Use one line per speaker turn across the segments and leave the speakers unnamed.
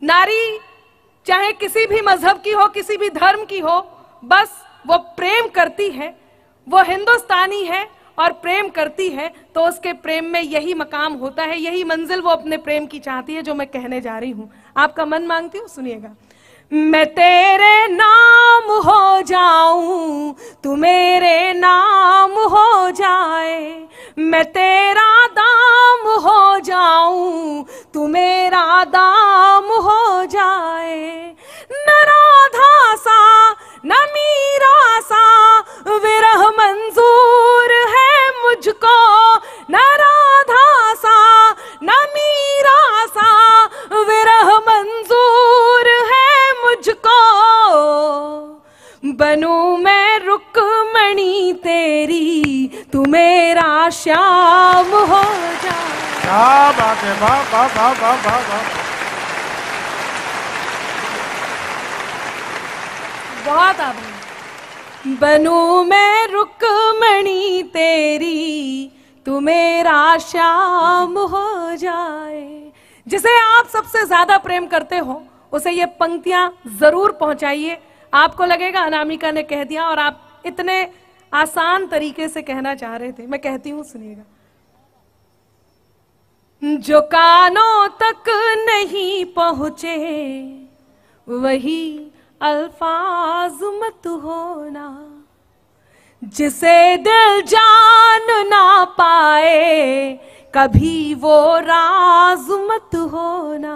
नारी चाहे किसी भी मजहब की हो, किसी भी धर्म की हो, बस वो प्रेम करती है, वो हिंदुस्तानी है और प्रेम करती है, तो उसके प्रेम में यही मकाम होता है, यही मंजिल वो अपने प्रेम की चाहती है, जो मैं कहने जा रही हूं। आपका मन मांगती हूं, सुनिएगा। मैं तेरे नाम हो जाऊं, तू मेरे नाम हो जाए, मैं तेरा दाम हो जाऊं, तू मेरा दाम हो जाए। न राधा सा न मीरा सा विरह मंजूर है मुझको, न राधा सा न मीरा सा विरह मंजूर है मुझको। बनूं मैं रुक्मणी तेरी, तू मेरा श्याम हो जा।
क्या बात है, वाह वाह वाह वाह वाह वाह।
बहुत आभार। बनूं मैं रुक्मणी तेरी, तू मेरा श्याम हो जाए। जिसे आप सबसे ज्यादा प्रेम करते हो उसे ये पंक्तियां जरूर पहुंचाइए। आपको लगेगा अनामिका ने कह दिया और आप इतने आसान तरीके से कहना चाह रहे थे। मैं कहती हूं, सुनिएगा। जो कानों तक नहीं पहुंचे वही अल्फाज मत होना, जिसे दिल जान ना पाए कभी वो राज मत होना।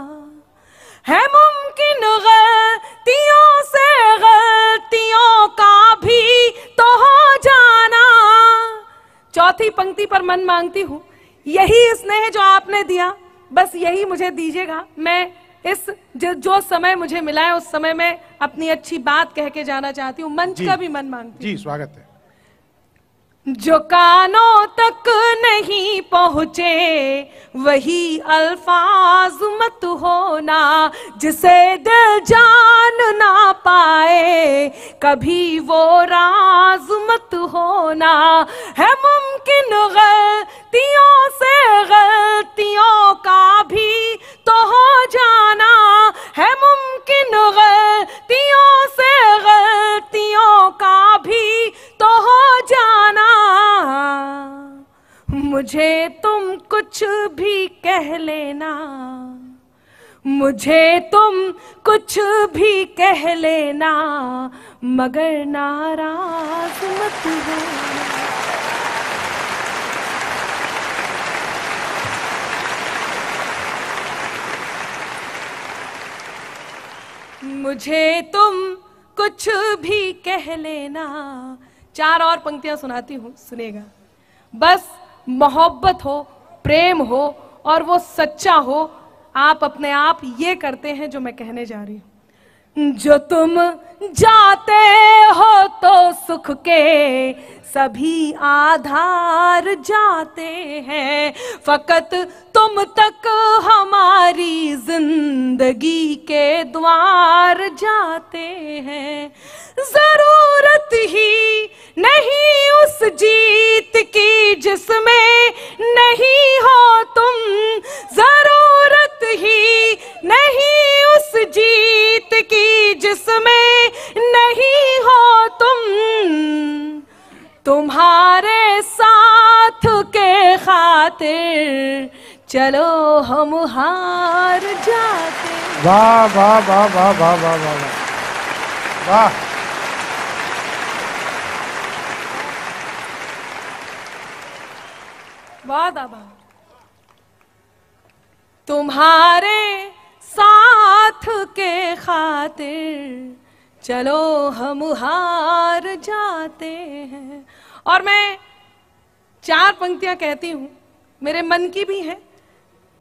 है मुमकिन गलतियों से गलतियों का भी तो हो जाना। चौथी पंक्ति पर मन मांगती हूं, यही स्नेह जो आपने दिया, बस यही मुझे दीजिएगा। मैं इस जो समय मुझे मिला है उस समय में अपनी अच्छी बात कह के जाना चाहती हूँ। मंच का भी मन मांगती हूँ।
जी स्वागत है।
जो कानों तक नहीं पहुंचे वही अल्फाज मत होना, जिसे दिल जान ना पाए कभी वो राज मत होना। है मुमकिन गलतियों से गलतियों का भी तो हो जाना, है मुमकिन गलतियों से गलतियों का भी तो हो जाना। मुझे तुम कुछ भी कह लेना, मुझे तुम कुछ भी कह लेना, मगर नाराज मत होना। मुझे तुम कुछ भी कह लेना। चार और पंक्तियां सुनाती हूं, सुनेगा। बस मोहब्बत हो, प्रेम हो और वो सच्चा हो। आप अपने आप ये करते हैं जो मैं कहने जा रही हूं। जो तुम जाते हो तो सुख के सभी आधार जाते हैं, फकत तुम तक हमारी जिंदगी के द्वार जाते हैं। जरूरत ही नहीं उस जीत की जिसमें नहीं हो तुम, जरूरत ही नहीं उस जीत की जिसमें नहीं हो तुम। तुम्हारे साथ के खातिर चलो हम हार जाते।
वाह वाह वाह वाह वाह वाह वाह वाह।
बहुत आभार। तुम्हारे साथ के खातिर चलो हम हार जाते हैं। और मैं चार पंक्तियां कहती हूं, मेरे मन की भी हैं।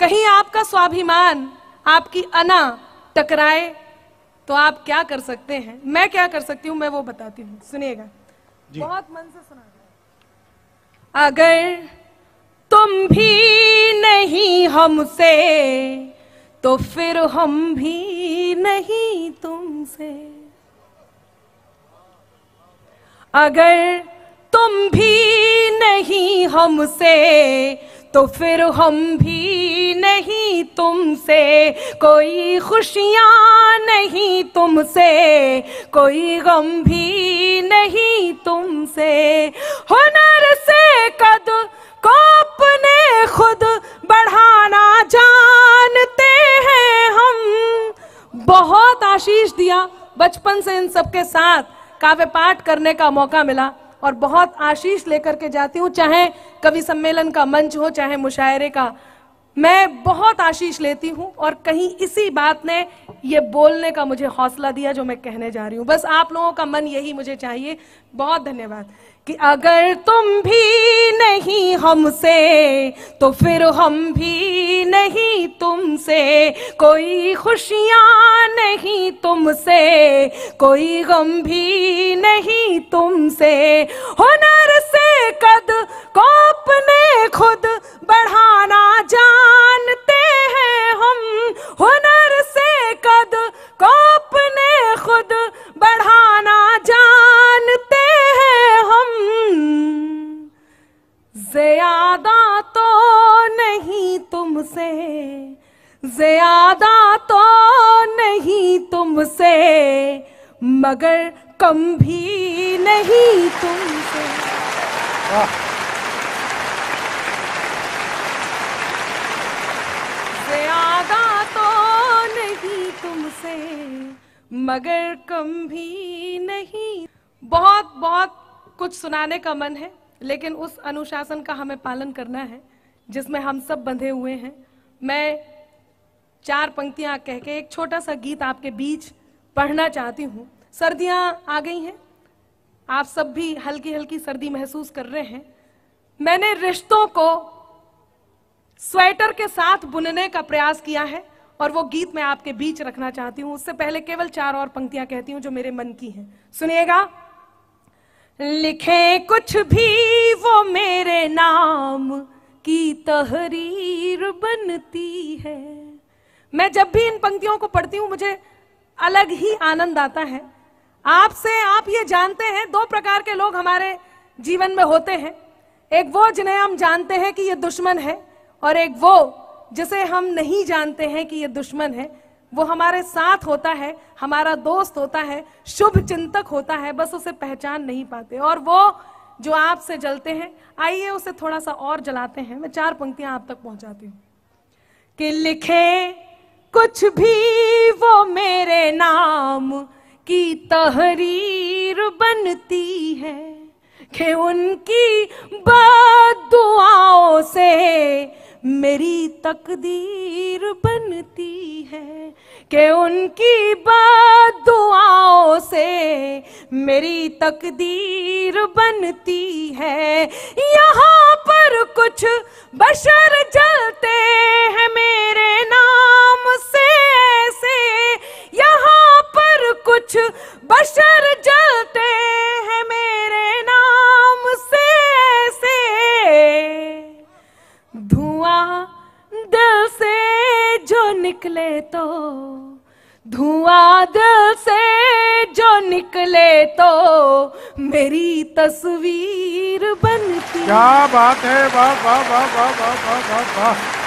कहीं आपका स्वाभिमान, आपकी अना टकराए तो आप क्या कर सकते हैं, मैं क्या कर सकती हूं, मैं वो बताती हूं। सुनिएगा, बहुत मन से सुना। अगर तुम भी नहीं हमसे तो फिर हम भी नहीं तुमसे। अगर तुम भी नहीं हमसे तो फिर हम भी नहीं तुमसे, कोई खुशियां नहीं तुमसे, कोई गम भी नहीं तुमसे। हुनर से कद को अपने खुद बढ़ाना जानते हैं हम। बहुत आशीष दिया, बचपन से इन सबके साथ काव्य पाठ करने का मौका मिला और बहुत आशीष लेकर के जाती हूँ, चाहे कवि सम्मेलन का मंच हो चाहे मुशायरे का, मैं बहुत आशीष लेती हूँ। और कहीं इसी बात ने ये बोलने का मुझे हौसला दिया जो मैं कहने जा रही हूँ। बस आप लोगों का मन यही मुझे चाहिए। बहुत धन्यवाद। कि अगर तुम भी नहीं हमसे तो फिर हम भी नहीं तुमसे, कोई खुशियां नहीं तुमसे, कोई गम भी नहीं तुमसे। हुनर से कद को अपने खुद बढ़ाना जानते हैं हम, हुनर से कद को अपने खुद बढ़ाना जानते हैं हम। ज़्यादा तो नहीं तुमसे, ज़्यादा तो नहीं तुमसे, मगर कम भी नहीं तुमसे। ज़्यादा तो नहीं तुमसे, मगर कम भी नहीं। बहुत बहुत कुछ सुनाने का मन है, लेकिन उस अनुशासन का हमें पालन करना है जिसमें हम सब बंधे हुए हैं। मैं 4 पंक्तियां कह के एक छोटा सा गीत आपके बीच पढ़ना चाहती हूँ। सर्दियां आ गई हैं, आप सब भी हल्की हल्की सर्दी महसूस कर रहे हैं। मैंने रिश्तों को स्वेटर के साथ बुनने का प्रयास किया है और वो गीत मैं आपके बीच रखना चाहती हूँ। उससे पहले केवल 4 और पंक्तियां कहती हूँ जो मेरे मन की हैं। सुनिएगा। लिखे कुछ भी वो मेरे नाम की तहरीर बनती है। मैं जब भी इन पंक्तियों को पढ़ती हूँ मुझे अलग ही आनंद आता है। आपसे आप ये जानते हैं 2 प्रकार के लोग हमारे जीवन में होते हैं। एक वो जिन्हें हम जानते हैं कि ये दुश्मन है, और एक वो जिसे हम नहीं जानते हैं कि ये दुश्मन है। वो हमारे साथ होता है, हमारा दोस्त होता है, शुभ चिंतक होता है, बस उसे पहचान नहीं पाते। और वो जो आपसे जलते हैं, आइए उसे थोड़ा सा और जलाते हैं। मैं 4 पंक्तियां आप तक पहुंचाती हूँ। कि लिखे कुछ भी वो मेरे नाम की तहरीर बनती है, कि उनकी बद्दुआओं से मेरी तकदीर बनती है, कि उनकी बद्दुआओं से मेरी तकदीर बनती है। यहाँ पर कुछ बशर जलते हैं मेरे नाम से ऐसे, यहाँ पर कुछ बशर जलते हैं मेरे नाम से ऐसे। धुआं दिल से जो निकले तो, धुआं दिल से जो निकले तो मेरी तस्वीर बनती।
क्या बात है, वाह वाह वाह वाह वाह वाह वाह वाह।